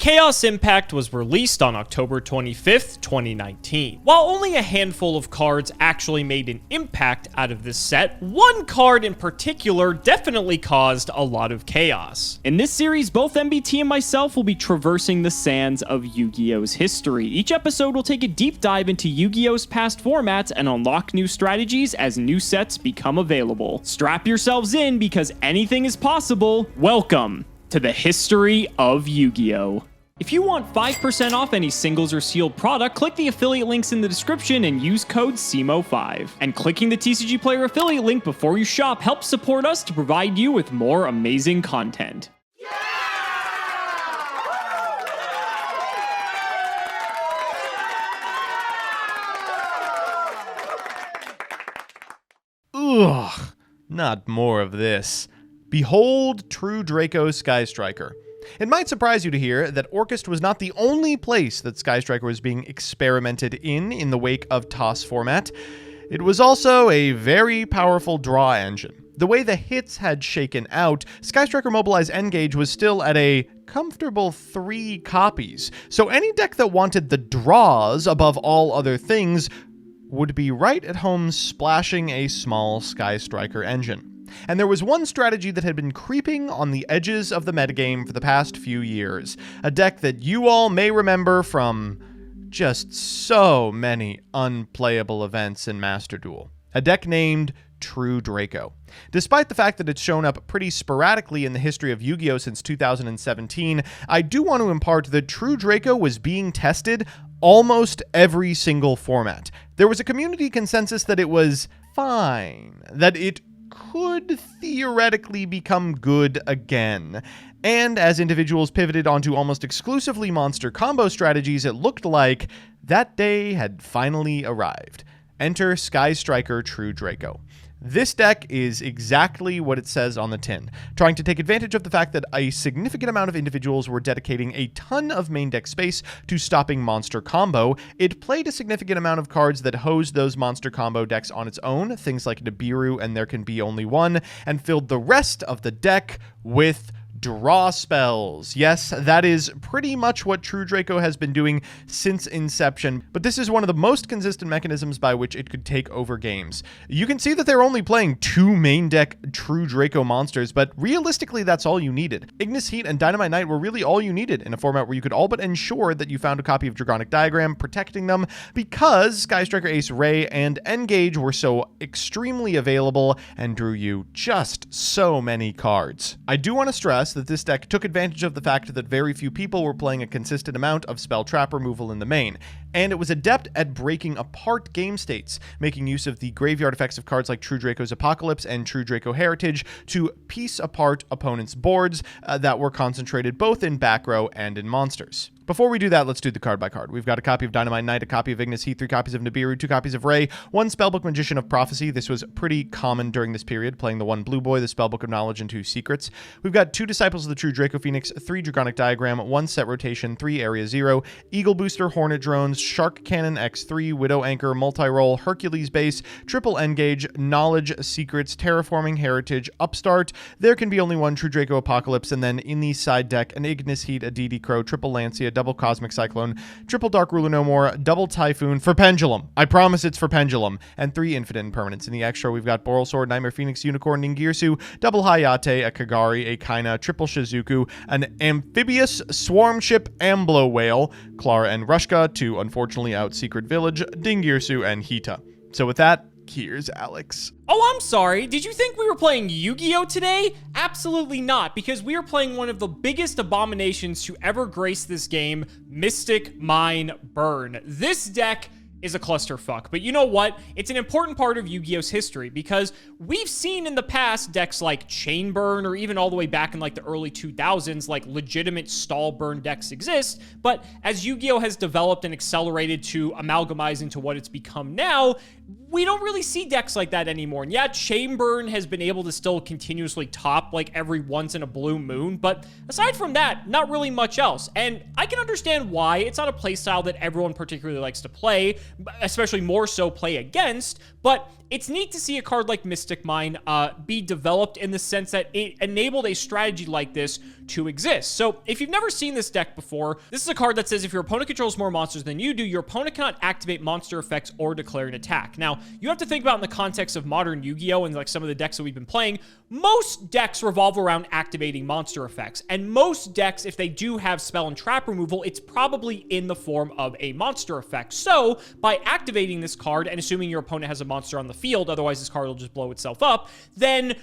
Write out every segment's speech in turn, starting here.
Chaos Impact was released on October 25th, 2019. While only a handful of cards actually made an impact out of this set, one card in particular definitely caused a lot of chaos. In this series, both MBT and myself will be traversing the sands of Yu-Gi-Oh's history. Each episode will take a deep dive into Yu-Gi-Oh's past formats and unlock new strategies as new sets become available. Strap yourselves in because anything is possible. Welcome to the history of Yu-Gi-Oh! If you want 5% off any singles or sealed product, click the affiliate links in the description and use code CIMO5. And clicking the TCG Player affiliate link before you shop helps support us to provide you with more amazing content. Ugh, not more of this. Behold true Draco Sky Striker. It might surprise you to hear that Orchest was not the only place that Sky Striker was being experimented in the wake of TOS format. It was also a very powerful draw engine. The way the hits had shaken out, Sky Striker Mobilize Engage was still at a comfortable 3 copies, so any deck that wanted the draws above all other things would be right at home splashing a small Sky Striker engine. And there was one strategy that had been creeping on the edges of the metagame for the past few years. A deck that you all may remember from just so many unplayable events in Master Duel. A deck named True Draco. Despite the fact that it's shown up pretty sporadically in the history of Yu-Gi-Oh! Since 2017, I do want to impart that True Draco was being tested almost every single format. There was a community consensus that it was fine, that it could theoretically become good again. And as individuals pivoted onto almost exclusively monster combo strategies, it looked like that day had finally arrived. Enter Sky Striker True Draco. This deck is exactly what it says on the tin, trying to take advantage of the fact that a significant amount of individuals were dedicating a ton of main deck space to stopping monster combo. It played a significant amount of cards that hosed those monster combo decks on its own, things like Nibiru and There Can Be Only One, and filled the rest of the deck with draw spells. Yes, that is pretty much what True Draco has been doing since inception, but this is one of the most consistent mechanisms by which it could take over games. You can see that they're only playing 2 main deck True Draco monsters, but realistically that's all you needed. Ignis Heat and Dynamite Knight were really all you needed in a format where you could all but ensure that you found a copy of Dragonic Diagram protecting them, because Sky Striker Ace Ray and Engage were so extremely available and drew you just so many cards. I do want to stress that this deck took advantage of the fact that very few people were playing a consistent amount of spell trap removal in the main, and it was adept at breaking apart game states, making use of the graveyard effects of cards like True Draco's Apocalypse and True Draco Heritage to piece apart opponents' boards that were concentrated both in back row and in monsters. Before we do that, let's do the card by card. We've got a copy of Dynamite Knight, a copy of Ignis Heat, 3 copies of Nibiru, 2 copies of Ray, 1 Spellbook Magician of Prophecy. This was pretty common during this period, playing the 1 Blue Boy, the Spellbook of Knowledge, and 2 Secrets. We've got 2 Disciples of the True Draco Phoenix, 3 Dragonic Diagram, 1 Set Rotation, 3 Area 0, Eagle Booster, Hornet Drones, Shark Cannon X3, Widow Anchor, Multi-Roll, Hercules Base, Triple Engage, Knowledge, Secrets, Terraforming Heritage, Upstart. There Can Be Only One, True Draco Apocalypse, and then in the side deck, an Ignis Heat, a DD Crow, Triple Lancia, Double Cosmic Cyclone, Triple Dark Ruler No More, Double Typhoon for Pendulum. I promise it's for Pendulum. And 3 Infinite Impermanents. In the extra, we've got Boral Sword, Nightmare Phoenix, Unicorn, Ningirsu, Double Hayate, a Kagari, a Kaina, Triple Shizuku, an Amphibious Swarm Ship Amblo Whale, Clara and Rushka to unfortunately out Secret Village, Dingirsu, and Hita. So with that, here's Alex. Oh, I'm sorry. Did you think we were playing Yu-Gi-Oh! Today? Absolutely not, because we are playing one of the biggest abominations to ever grace this game, Mystic Mine Burn. This deck is a clusterfuck. But you know what? It's an important part of Yu-Gi-Oh's history because we've seen in the past decks like Chain Burn or even all the way back in like the early 2000s, like legitimate stall burn decks exist. But as Yu-Gi-Oh has developed and accelerated to amalgamize into what it's become now, we don't really see decks like that anymore. And yeah, Chain Burn has been able to still continuously top like every once in a blue moon, but aside from that, not really much else. And I can understand why. It's not a playstyle that everyone particularly likes to play, especially more so play against, but it's neat to see a card like Mystic Mine be developed in the sense that it enabled a strategy like this to exist. So if you've never seen this deck before, this is a card that says if your opponent controls more monsters than you do, your opponent cannot activate monster effects or declare an attack. Now, you have to think about in the context of modern Yu-Gi-Oh! And like some of the decks that we've been playing, most decks revolve around activating monster effects. And most decks, if they do have spell and trap removal, it's probably in the form of a monster effect. So by activating this card, and assuming your opponent has a monster on the field, otherwise this card will just blow itself up, then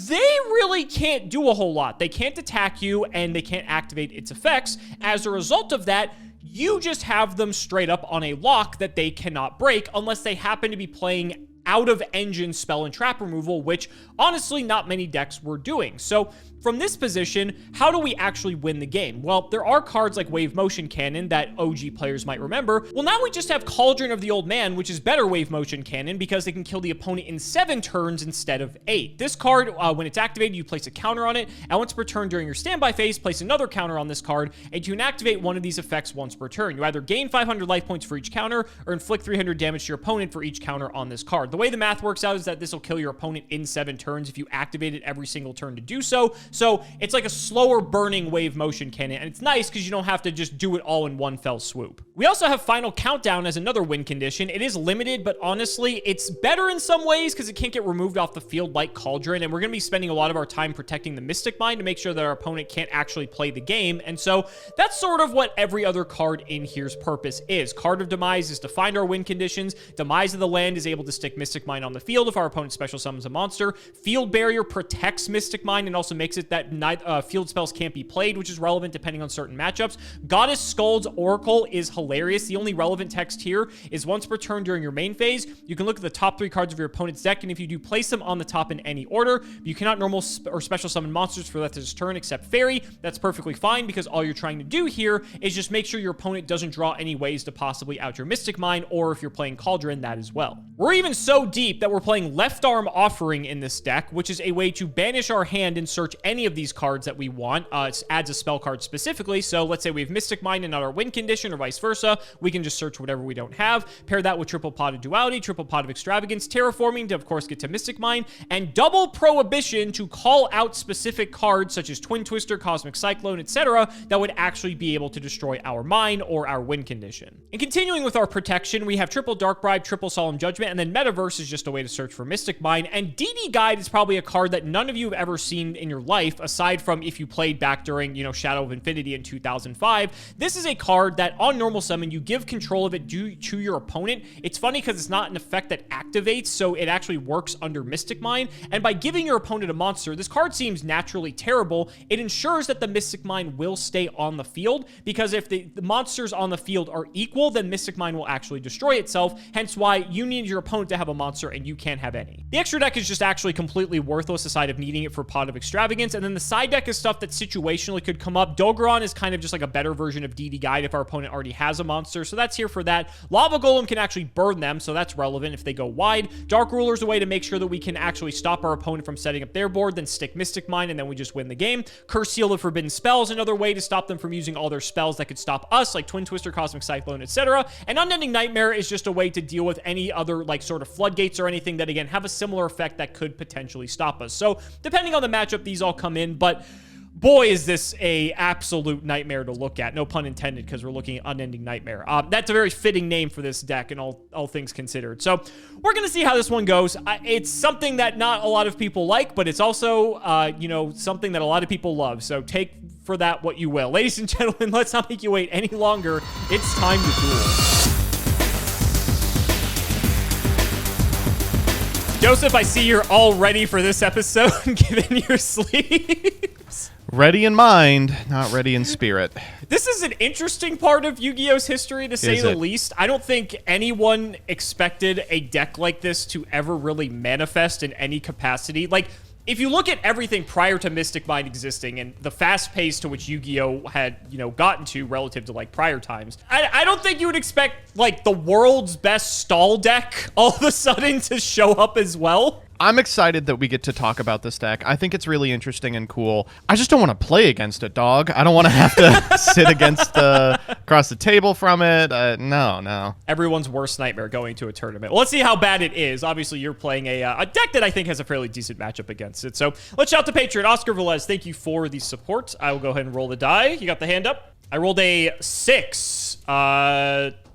they really can't do a whole lot. They can't attack you, and they can't activate its effects. As a result of that, you just have them straight up on a lock that they cannot break unless they happen to be playing out of engine spell and trap removal, which honestly not many decks were doing. So from this position, how do we actually win the game? Well, there are cards like Wave Motion Cannon that OG players might remember. Well, now we just have Cauldron of the Old Man, which is better Wave Motion Cannon because it can kill the opponent in 7 turns instead of 8. This card, when it's activated, you place a counter on it, and once per turn during your standby phase, place another counter on this card, and you can activate one of these effects once per turn. You either gain 500 life points for each counter, or inflict 300 damage to your opponent for each counter on this card. The way the math works out is that this will kill your opponent in 7 turns if you activate it every single turn to do so. So it's like a slower burning Wave Motion Cannon, and it's nice because you don't have to just do it all in one fell swoop. We also have Final Countdown as another win condition. It is limited, but honestly, it's better in some ways because it can't get removed off the field like Cauldron, and we're going to be spending a lot of our time protecting the Mystic Mind to make sure that our opponent can't actually play the game, and so that's sort of what every other card in here's purpose is. Card of Demise is to find our win conditions. Demise of the Land is able to stick Mystic Mind on the field if our opponent special summons a monster. Field Barrier protects Mystic Mind and also makes it that field spells can't be played, which is relevant depending on certain matchups. Goddess Skuld's Oracle is hilarious. The only relevant text here is once per turn during your main phase, you can look at the top 3 cards of your opponent's deck, and if you do, place them on the top in any order. You cannot normal or special summon monsters for that this turn except Fairy. That's perfectly fine because all you're trying to do here is just make sure your opponent doesn't draw any ways to possibly out your Mystic Mind, or if you're playing Cauldron, that as well. We're even so deep that we're playing Left Arm Offering in this deck, which is a way to banish our hand and search any of these cards that we want. It adds a spell card specifically, so let's say we have Mystic Mind and not our win condition, or vice versa. We can just search whatever we don't have, pair that with Triple Pot of Duality, Triple Pot of Extravagance, Terraforming to, of course, get to Mystic Mind, and Double Prohibition to call out specific cards such as Twin Twister, Cosmic Cyclone, etc., that would actually be able to destroy our mind or our win condition. And continuing with our protection, we have Triple Dark Bribe, Triple Solemn Judgment, and then Metaverse is just a way to search for Mystic Mind, and DD Guide is probably a card that none of you have ever seen in your life, aside from if you played back during, Shadow of Infinity in 2005. This is a card that on normal summon, you give control of it to your opponent. It's funny because it's not an effect that activates, so it actually works under Mystic Mind, and by giving your opponent a monster, this card seems naturally terrible. It ensures that the Mystic Mind will stay on the field, because if the monsters on the field are equal, then Mystic Mind will actually destroy itself, hence why you need your opponent to have a monster and you can't have any. The extra deck is just actually completely worthless aside of needing it for Pot of Extravagance, and then the side deck is stuff that situationally could come up. Dolgaron is kind of just like a better version of DD Guide if our opponent already has a monster, so that's here for that. Lava Golem can actually burn them, so that's relevant if they go wide. Dark Ruler is a way to make sure that we can actually stop our opponent from setting up their board, then stick Mystic Mind, and then we just win the game. Curse Seal of Forbidden Spells, another way to stop them from using all their spells that could stop us, like Twin Twister, Cosmic Cyclone, etc. And Unending Nightmare is just a way to deal with any other, like, sort of floodgates or anything that, again, have a similar effect that could potentially stop us. So, depending on the matchup, these all come in, but boy, is this a absolute nightmare to look at. No pun intended, because we're looking at Unending Nightmare. That's a very fitting name for this deck, and all things considered. So we're going to see how this one goes. It's something that not a lot of people like, but it's also, something that a lot of people love. So take for that what you will. Ladies and gentlemen, let's not make you wait any longer. It's time to duel. Joseph, I see you're all ready for this episode, given your sleeves. Ready in mind, not ready in spirit. This is an interesting part of Yu-Gi-Oh's history, to say the least. I don't think anyone expected a deck like this to ever really manifest in any capacity. Like, if you look at everything prior to Mystic Mind existing and the fast pace to which Yu-Gi-Oh had, gotten to relative to, like, prior times, I don't think you would expect, like, the world's best stall deck all of a sudden to show up as well. I'm excited that we get to talk about this deck. I think it's really interesting and cool. I just don't want to play against it, dog. I don't want to have to sit against across the table from it. No. Everyone's worst nightmare going to a tournament. Well, let's see how bad it is. Obviously, you're playing a deck that I think has a fairly decent matchup against it. So let's shout to Patreon. Oscar Velez, thank you for the support. I will go ahead and roll the die. You got the hand up. I rolled a 6.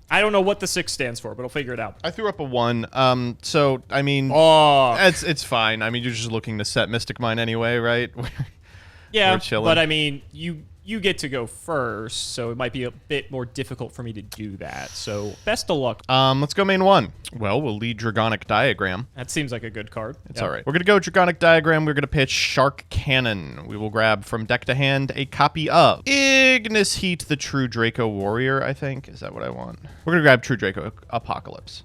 I don't know what the 6 stands for, but I'll figure it out. I threw up a 1. So, I mean, it's fine. I mean, you're just looking to set Mystic Mine anyway, right? Yeah, We're chilling. but I mean, you get to go first, so it might be a bit more difficult for me to do that. So best of luck. Let's go main 1. Well, we'll lead Dragonic Diagram. That seems like a good card. It's all right. We're going to go Dragonic Diagram. We're going to pitch Shark Cannon. We will grab from deck to hand a copy of Ignis Heat, the True Draco Warrior, I think. Is that what I want? We're going to grab True Draco Apocalypse.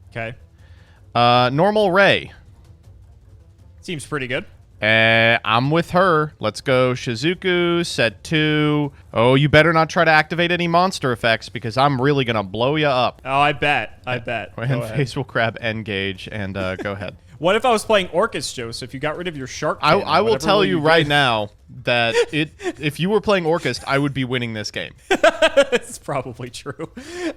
Okay. Normal Ray. Seems pretty good. I'm with her. Let's go Shizuku, set 2. Oh, you better not try to activate any monster effects because I'm really going to blow you up. Oh, I bet. And Face will grab Engage and go ahead. What if I was playing Orcus, Joseph? You got rid of your Shark Cannon. I will tell you right now that if you were playing Orcus, I would be winning this game. It's probably true.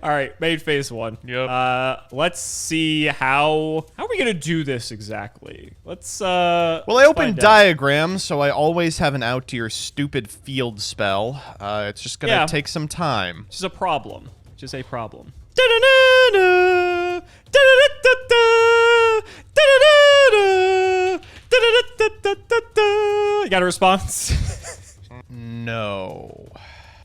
All right, made phase 1. Yep. Let's see how are we gonna do this exactly? Let's Well, I opened Diagram, so I always have an out to your stupid field spell. It's just gonna take some time. Which is a problem. You got a response? No.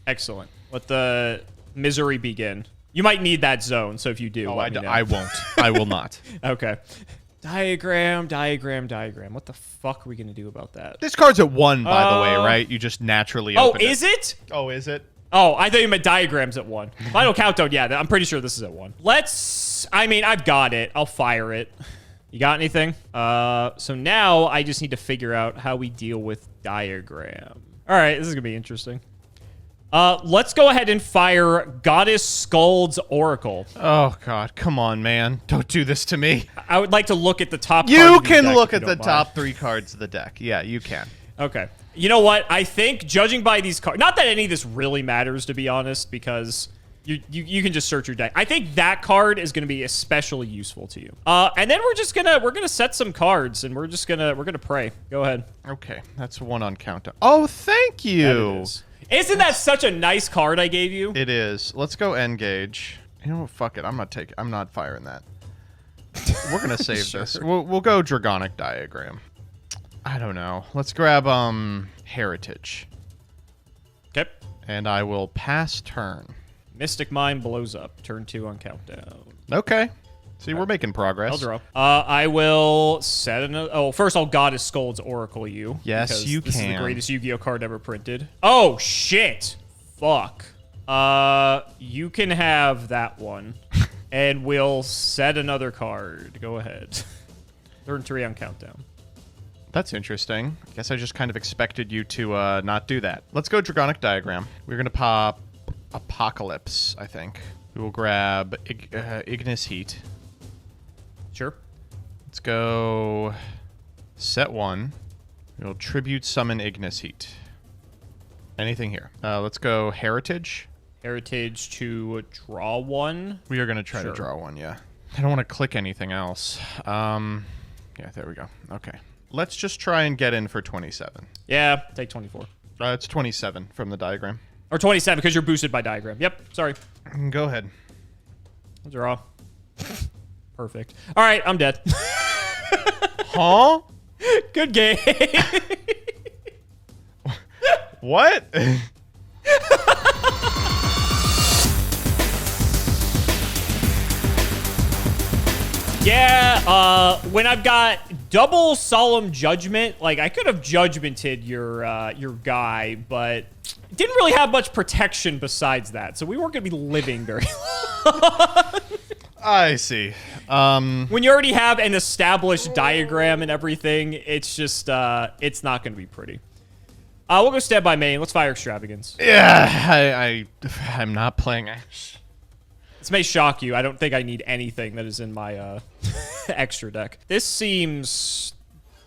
Excellent. Let the misery begin. You might need that zone, so if you do, let me know. I won't. I will not. Okay. Diagram. What the fuck are we gonna do about that? This card's at 1, by the way, right? You just naturally open it. Is it? Oh, is it? Oh, I thought you meant diagrams at 1. Final countdown, yeah, I'm pretty sure this is at 1. I've got it. I'll fire it. You got anything? So now I just need to figure out how we deal with diagram. All right, this is gonna be interesting. Let's go ahead and fire Goddess Skuld's Oracle. Oh, God. Come on, man. Don't do this to me. I would like to look at the top cards You of the can deck, look if at you the don't top mind. 3 cards of the deck. Yeah, you can. Okay. You know what? I think, judging by these cards, not that any of this really matters, to be honest, because you can just search your deck. I think that card is going to be especially useful to you. And then we're gonna set some cards, and we're gonna pray. Go ahead. Okay, that's 1 on countdown. Oh, thank you. Isn't that such a nice card I gave you? It is. Let's go Engage. You know what? Fuck it. I'm not firing that. We're gonna save this. We'll go Dragonic Diagram. I don't know. Let's grab Heritage. Okay. And I will pass turn. Mystic Mine blows up. Turn 2 on countdown. Okay. See, we're making progress. I'll draw. I will set another. Oh, first I'll Goddess Skuld's Oracle you. Yes, you This is the can. greatest Yu-Gi-Oh card ever printed. Oh shit! Fuck. You can have that one, and we'll set another card. Go ahead. Turn 3 on countdown. That's interesting. I guess I just kind of expected you to not do that. Let's go Dragonic Diagram. We're going to pop Apocalypse, I think. We will grab Ignis Heat. Sure. Let's go set 1. We'll Tribute Summon Ignis Heat. Anything here. Let's go Heritage. Heritage to draw 1. We are going to try to draw 1, yeah. I don't want to click anything else. Yeah, there we go. Okay. Let's just try and get in for 27. Yeah, take 24. It's 27 from the diagram. Or 27, because you're boosted by diagram. Yep, sorry. Go ahead. I'll draw. Perfect. All right, I'm dead. Huh? Good game. What? Yeah, when I've got double Solemn Judgment, like I could have judgmented your guy, but didn't really have much protection besides that, so we weren't going to be living very long. I see. When you already have an established diagram and everything, it's just, it's not going to be pretty. We'll go stab by main. Let's fire Extravagance. Yeah, I'm not playing Ash. This may shock you. I don't think I need anything that is in my extra deck. This seems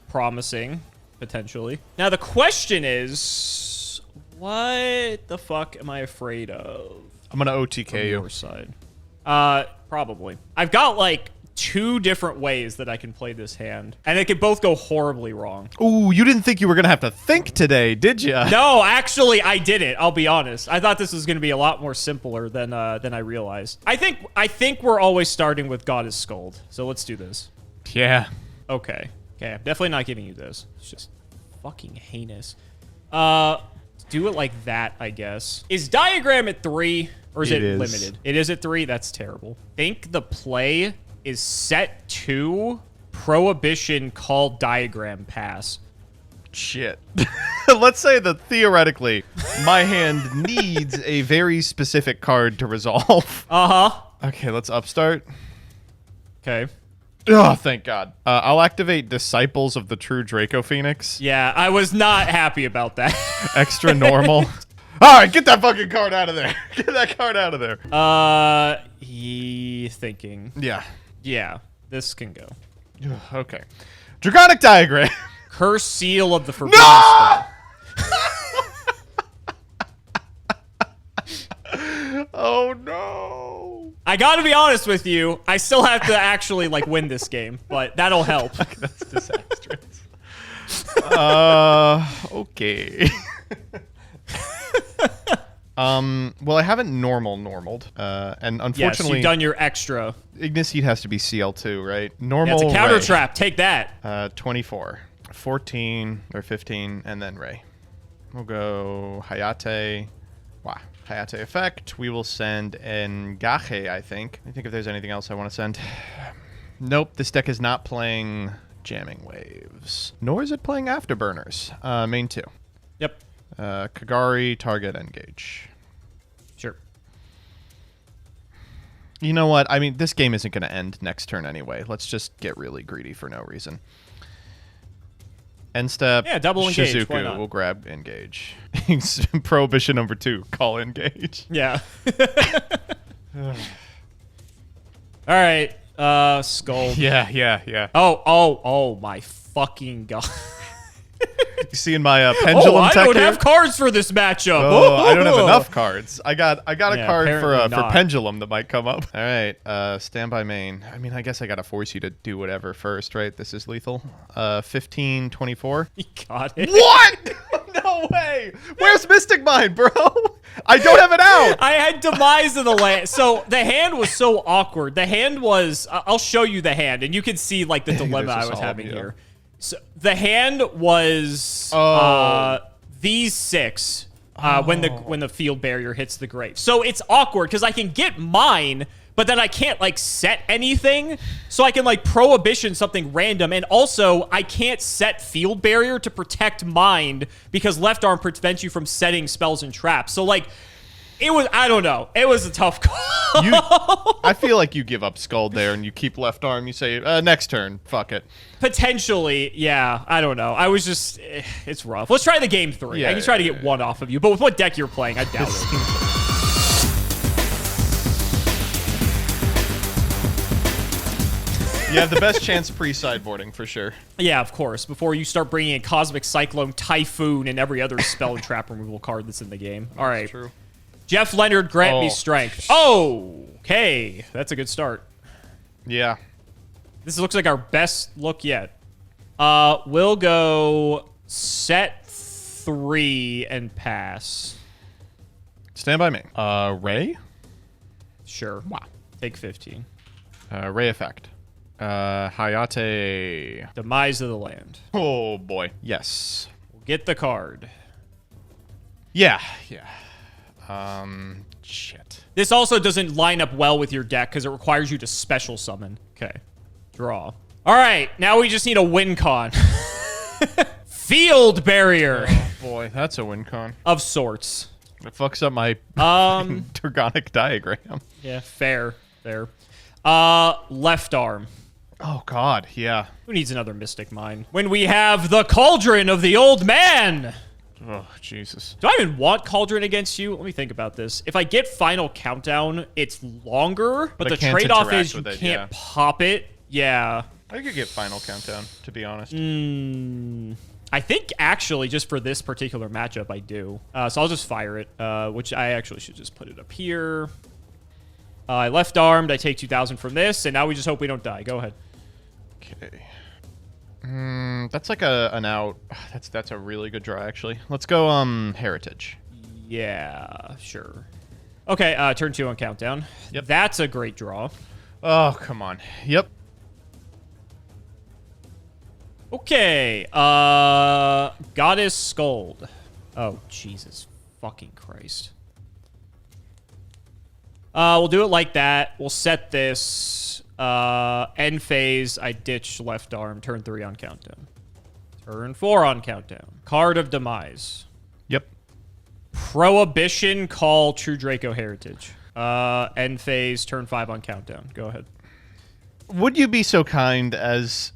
promising, potentially. Now, the question is, what the fuck am I afraid of? I'm going to OTK you. Your side. Probably. I've got, like, 2 different ways that I can play this hand, and they could both go horribly wrong. Ooh, you didn't think you were going to have to think today, did you? No, actually, I didn't. I'll be honest. I thought this was going to be a lot more simpler than I realized. I think we're always starting with Goddess Scold, so let's do this. Yeah. Okay. Okay, I'm definitely not giving you this. It's just fucking heinous. Do it like that, I guess. Is Diagram at 3, or is it limited? It is at 3? That's terrible. Think the play is set to Prohibition called Diagram Pass. Shit. Let's say that theoretically, my hand needs a very specific card to resolve. Uh-huh. Okay, let's upstart. Okay. Oh, thank God. I'll activate Disciples of the True Draco Phoenix. Yeah, I was not happy about that. Extra normal. All right, get that fucking card out of there. Get that card out of there. Thinking. Yeah. Yeah, this can go. Okay. Draconic Diagram. Curse Seal of the Forbidden No! Spell. Oh, no. I gotta be honest with you. I still have to actually, like, win this game, but that'll help. That's disastrous. Okay. Well, I haven't normaled. And unfortunately... Yes, you've done your extra. Ignis Heat has to be CL2, right? Normal. Yeah, it's a counter Ray. trap. Take that. 24. 14 or 15, and then Ray. We'll go Hayate. Wow. Hayate effect. We will send Ngache, I think. I think if there's anything else I want to send. Nope, this deck is not playing Jamming Waves. Nor is it playing Afterburners. Main 2. Yep. Kagari, target, engage. Sure. You know what? I mean, this game isn't going to end next turn anyway. Let's just get really greedy for no reason. End step. Yeah, double engage. Why Shizuku not? will grab engage. Prohibition number 2. Call engage. Yeah. All right. Skull. Yeah. Oh my fucking God. You seeing my pendulum I tech don't here? have cards for this matchup. Oh, I don't have enough cards. I got a Yeah, card for apparently not. pendulum that might come up. All right, standby main. I mean, I guess I gotta force you to do whatever first, right? This is lethal. 15, 24. You got it. What? No way. Where's Mystic Mind, bro? I don't have it out. I had Demise of the Land. So the hand was so awkward. The hand was... I'll show you the hand, and you can see like the dilemma I was having here. So the hand was these 6 when the field barrier hits the grave. So it's awkward because I can get mine, but then I can't like set anything. So I can like Prohibition something random, and also I can't set field barrier to protect mind because left arm prevents you from setting spells and traps. So like it was, I don't know. It was a tough call. I feel like you give up Skull there and you keep left arm. You say, next turn, fuck it. Potentially, yeah. I don't know. I was just, it's rough. Let's try the game 3. Yeah, I can try to get one off of you, but with what deck you're playing, I doubt it. You have the best chance pre-sideboarding for sure. Yeah, of course. Before you start bringing in Cosmic Cyclone, Typhoon, and every other spell and trap removal card that's in the game. All right. True. Jeff Leonard, grant me strength. Oh, okay. That's a good start. Yeah. This looks like our best look yet. We'll go set 3 and pass. Stand by me. Ray? Sure. Wow. Take 15. Ray effect. Hayate. Demise of the Land. Oh, boy. Yes. We'll get the card. Yeah. Shit. This also doesn't line up well with your deck because it requires you to special summon. Okay. Draw. All right. Now we just need a win con. Field barrier. Oh, boy. That's a win con. Of sorts. It fucks up my Draconic Diagram. Yeah, fair. Left arm. Oh, God. Yeah. Who needs another Mystic Mine? When we have the Cauldron of the Old Man. Oh, Jesus. Do I even want Cauldron against you? Let me think about this. If I get Final Countdown, it's longer, but the can't trade-off interact is you with it, can't yeah. pop it. Yeah. I could get Final Countdown, to be honest. I think, actually, just for this particular matchup, I do. So I'll just fire it, which I actually should just put it up here. I left-armed. I take 2,000 from this, and now we just hope we don't die. Go ahead. Okay. That's like an out. That's a really good draw, actually. Let's go Heritage. Yeah, sure. Okay, turn 2 on countdown. Yep. That's a great draw. Oh, come on. Yep. Okay, Goddess Scold. Oh, Jesus fucking Christ. We'll do it like that. We'll set this. End phase, I ditch left arm. Turn 3 on countdown. Turn 4 on countdown. Card of Demise. Yep. Prohibition, call True Draco Heritage. End phase, turn 5 on countdown. Go ahead. Would you be so kind as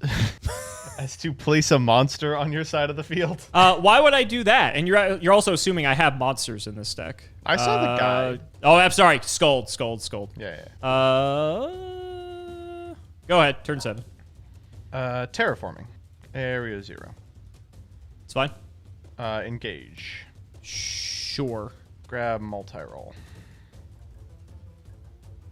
as to place a monster on your side of the field? Why would I do that? And you're also assuming I have monsters in this deck. I saw the guide. Oh, I'm sorry. Scold. Yeah. Go ahead. Turn 7. Terraforming. Area 0. It's fine. Engage. Sure. Grab multi-roll.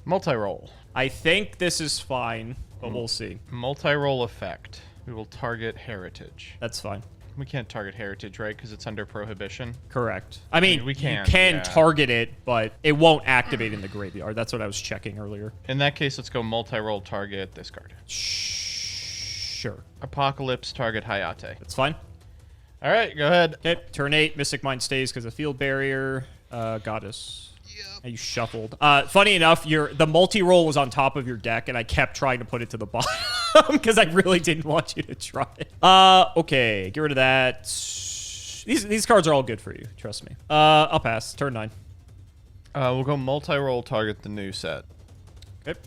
Multi-roll. I think this is fine, but we'll see. Multi-roll effect. We will target Heritage. That's fine. We can't target Heritage, right? Because it's under prohibition. Correct. I mean, we you can, can yeah. target it, but it won't activate in the graveyard. That's what I was checking earlier. In that case, let's go multi-roll target discard. Sure. Apocalypse target Hayate. That's fine. All right, go ahead. Okay, turn 8. Mystic Mind stays because of field barrier. Goddess. And you shuffled. Funny enough, the multi-roll was on top of your deck, and I kept trying to put it to the bottom because I really didn't want you to try it. Okay, get rid of that. These cards are all good for you, trust me. I'll pass. Turn 9. We'll go multi-roll target the new set. Okay.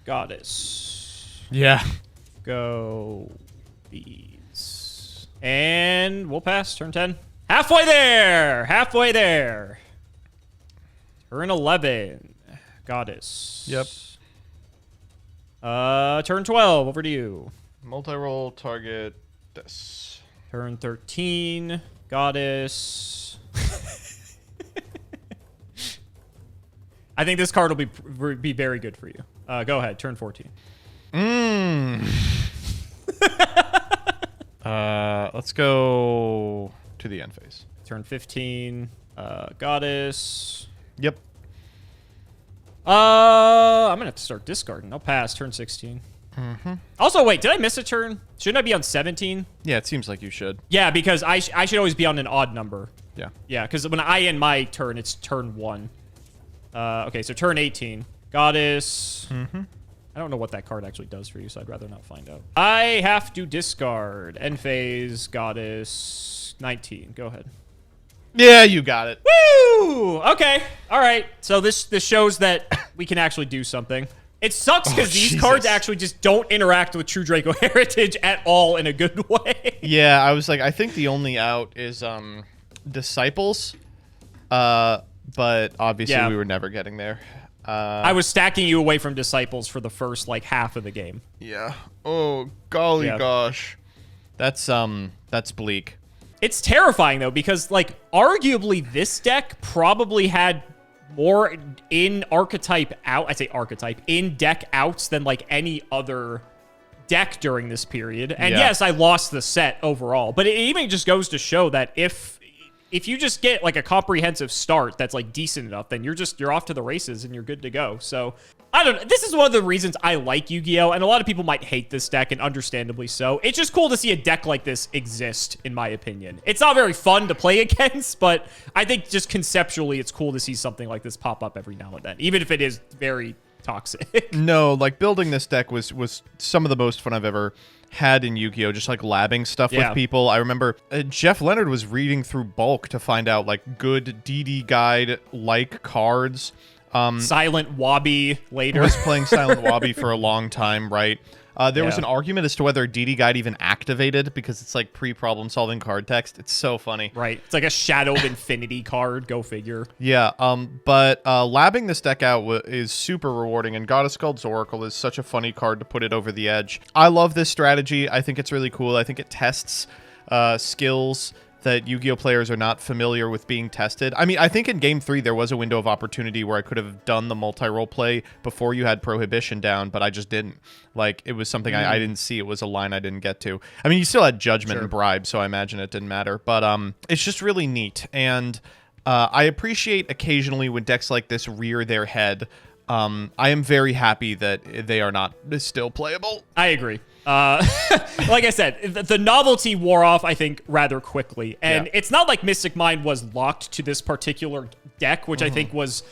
Goddess. Yeah. Go these. And we'll pass. Turn 10. Halfway there! Halfway there. Turn 11. Goddess. Yep. Turn 12. Over to you. Multi-roll target this. Turn 13. Goddess. I think this card will be very good for you. Go ahead. Turn 14. Let's go to the end phase. Turn 15. Goddess. Yep. I'm gonna have to start discarding. I'll pass. Turn 16. Also, wait, did I miss a turn? Shouldn't I be on 17? Yeah, it seems like you should. Yeah, because I should always be on an odd number. Yeah. Yeah, because when I end my turn, it's turn 1. Okay, so turn 18. Goddess. I don't know what that card actually does for you, so I'd rather not find out. I have to discard. End phase, Goddess. 19. Go ahead. Yeah, you got it. Woo! Okay. All right. So this shows that we can actually do something. It sucks because these cards actually just don't interact with True Draco Heritage at all in a good way. Yeah, I was like, I think the only out is Disciples. But obviously we were never getting there. I was stacking you away from Disciples for the first like half of the game. Yeah. Oh, golly gosh. That's bleak. It's terrifying though because like arguably this deck probably had more in archetype out. I'd say archetype in deck outs than like any other deck during this period. And yes, I lost the set overall, but it even just goes to show that if you just get like a comprehensive start that's like decent enough, then you're off to the races and you're good to go. So I don't know. This is one of the reasons I like Yu-Gi-Oh! And a lot of people might hate this deck, and understandably so. It's just cool to see a deck like this exist, in my opinion. It's not very fun to play against, but I think just conceptually it's cool to see something like this pop up every now and then, even if it is very toxic. No, like building this deck was some of the most fun I've ever had in Yu-Gi-Oh! Just like labbing stuff with people. I remember Jeff Leonard was reading through Bulk to find out like good DD guide like cards. Silent Wabi later. Was playing Silent Wabi for a long time, right? There was an argument as to whether DD Guide even activated because it's like pre-problem solving card text. It's so funny. Right. It's like a Shadow of Infinity card. Go figure. Yeah. But labbing this deck out is super rewarding, and Goddess Skuld's Oracle is such a funny card to put it over the edge. I love this strategy. I think it's really cool. I think it tests skills that Yu-Gi-Oh players are not familiar with being tested. I mean, I think in Game 3 there was a window of opportunity where I could have done the multi-role play before you had Prohibition down, but I just didn't. Like, it was something I didn't see. It was a line I didn't get to. I mean, you still had Judgment and Bribe, so I imagine it didn't matter. But it's just really neat, and I appreciate occasionally when decks like this rear their head. I am very happy that they are not still playable. I agree. Like I said, the novelty wore off, I think, rather quickly. And it's not like Mystic Mind was locked to this particular deck, which I think was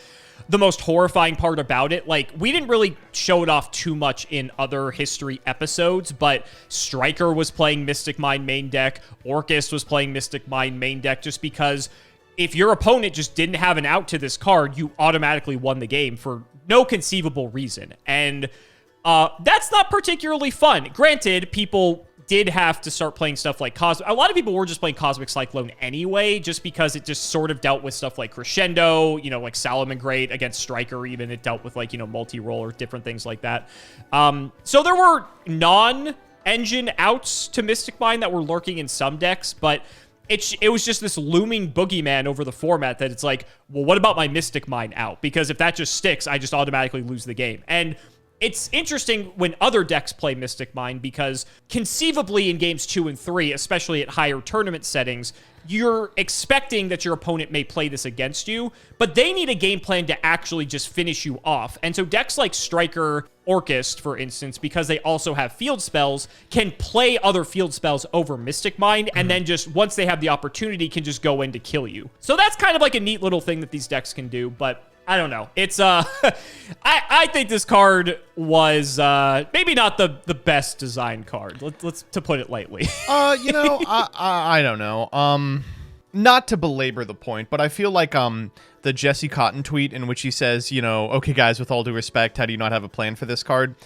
the most horrifying part about it. Like, we didn't really show it off too much in other history episodes, but Striker was playing Mystic Mind main deck. Orcust was playing Mystic Mind main deck, just because if your opponent just didn't have an out to this card, you automatically won the game for no conceivable reason. And that's not particularly fun. Granted, people did have to start playing stuff like a lot of people were just playing Cosmic Cyclone anyway, just because it just sort of dealt with stuff like Crescendo, you know, like Salamangreat against Striker even. It dealt with, like, you know, multi-roll or different things like that. So there were non-engine outs to Mystic Mind that were lurking in some decks, but it was just this looming boogeyman over the format that it's like, well, what about my Mystic Mind out? Because if that just sticks, I just automatically lose the game. And it's interesting when other decks play Mystic Mind, because conceivably in games 2 and 3, especially at higher tournament settings, you're expecting that your opponent may play this against you, but they need a game plan to actually just finish you off. And so decks like Striker, Orcust, for instance, because they also have field spells, can play other field spells over Mystic Mind, and then just, once they have the opportunity, can just go in to kill you. So that's kind of like a neat little thing that these decks can do, but I don't know. It's I think this card was maybe not the best design card. Let's to put it lightly. You know, I don't know. Not to belabor the point, but I feel like the Jesse Cotton tweet in which he says, you know, okay guys, with all due respect, how do you not have a plan for this card?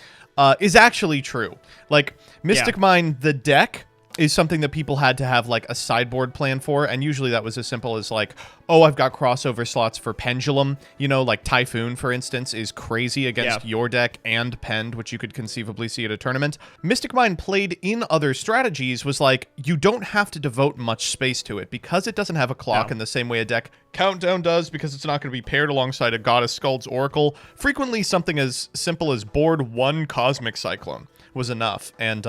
Is actually true. Like, Mystic Mind, the deck, is something that people had to have, like, a sideboard plan for, and usually that was as simple as, like, oh, I've got crossover slots for Pendulum, you know, like Typhoon, for instance, is crazy against your deck and Pend, which you could conceivably see at a tournament. Mystic Mind played in other strategies was like, you don't have to devote much space to it, because it doesn't have a clock in the same way a deck Countdown does, because it's not going to be paired alongside a Goddess Skuld's Oracle. Frequently, something as simple as board 1 Cosmic Cyclone was enough, and,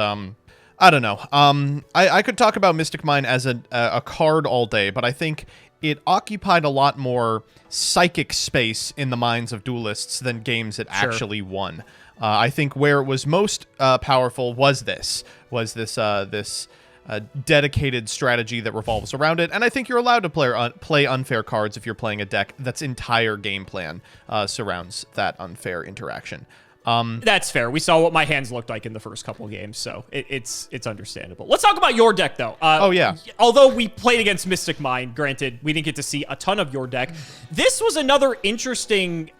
I don't know. I could talk about Mystic Mind as a card all day, but I think it occupied a lot more psychic space in the minds of duelists than games it actually won. I think where it was most powerful was this dedicated strategy that revolves around it, and I think you're allowed to play unfair cards if you're playing a deck that's entire game plan surrounds that unfair interaction. That's fair. We saw what my hands looked like in the first couple games, so it's understandable. Let's talk about your deck, though. Although we played against Mystic Mind, granted, we didn't get to see a ton of your deck. This was another interesting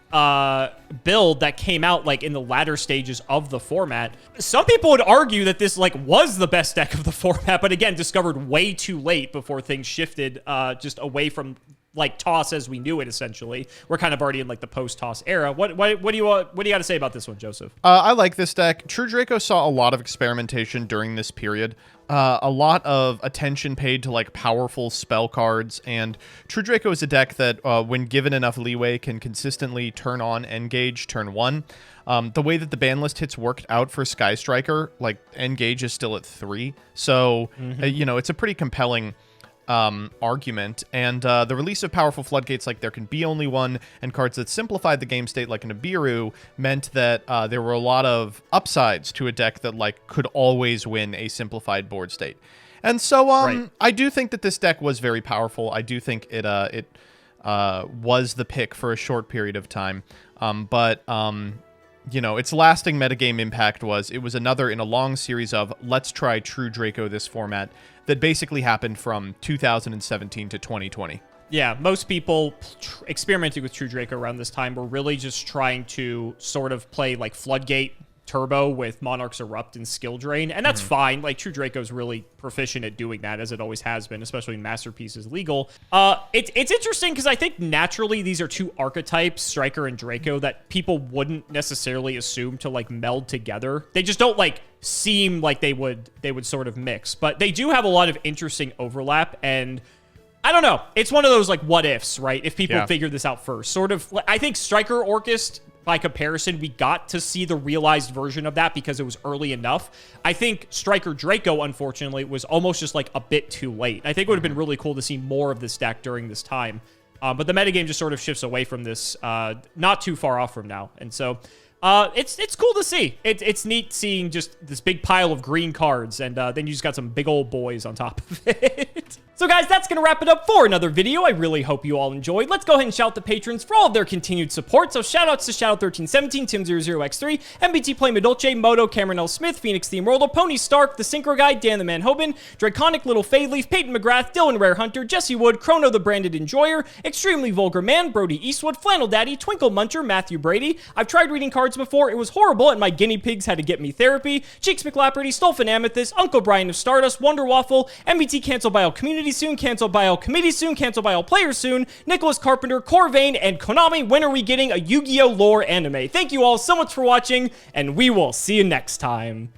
build that came out, like, in the latter stages of the format. Some people would argue that this, like, was the best deck of the format, but again, discovered way too late before things shifted just away from, like, toss as we knew it. Essentially, we're kind of already in, like, the post-toss era. What do you got to say about this one, Joseph? I like this deck. True Draco saw a lot of experimentation during this period. A lot of attention paid to, like, powerful spell cards, and True Draco is a deck that, when given enough leeway, can consistently turn on Engage turn 1. The way that the ban list hits worked out for Sky Striker, like, Engage is still at 3, so you know, it's a pretty compelling argument, and the release of powerful floodgates like There Can Be Only One and cards that simplified the game state like Nibiru meant that there were a lot of upsides to a deck that, like, could always win a simplified board state. And so I do think that this deck was very powerful. I do think it was the pick for a short period of time, but you know, its lasting metagame impact was it was another in a long series of let's try True Draco this format that basically happened from 2017 to 2020. Yeah, most people experimenting with True Draco around this time were really just trying to sort of play, like, Floodgate turbo with Monarch's Erupt and Skill Drain, and that's fine. Like, True Draco's really proficient at doing that, as it always has been, especially in Masterpieces Legal. It's interesting because I think naturally these are two archetypes, Striker and Draco, that people wouldn't necessarily assume to like meld together. They just don't like seem like they would sort of mix, but they do have a lot of interesting overlap, and I don't know. It's one of those like what ifs, right? If people figure this out first, sort of. I think Striker Orchest, by comparison, we got to see the realized version of that because it was early enough. I think Striker Draco, unfortunately, was almost just like a bit too late. I think it would have been really cool to see more of this deck during this time. But the metagame just sort of shifts away from this not too far off from now. And so it's cool to see. It's neat seeing just this big pile of green cards, and then you just got some big old boys on top of it. So guys, that's going to wrap it up for another video. I really hope you all enjoyed. Let's go ahead and shout out the patrons for all of their continued support. So shoutouts to Shadow1317, Tim00x3, MBT Play Medolce, Moto, Cameron L. Smith, Phoenix Theme World, Pony Stark, The Synchro Guy, Dan the Man Hoban, Draconic Little Fadeleaf, Peyton McGrath, Dylan Rare Hunter, Jesse Wood, Chrono the Branded Enjoyer, Extremely Vulgar Man, Brody Eastwood, Flannel Daddy, Twinkle Muncher, Matthew Brady. I've tried reading cards before. It was horrible, and my guinea pigs had to get me therapy. Cheeks McLapperty, Stolfin Amethyst, Uncle Brian of Stardust, Wonder Waffle, MBT Cancel by All Community soon, Cancel by All Committee soon, Cancel by All Players soon, Nicholas Carpenter, Corvain, and Konami. When are we getting a Yu-Gi-Oh! Lore anime? Thank you all so much for watching, and we will see you next time.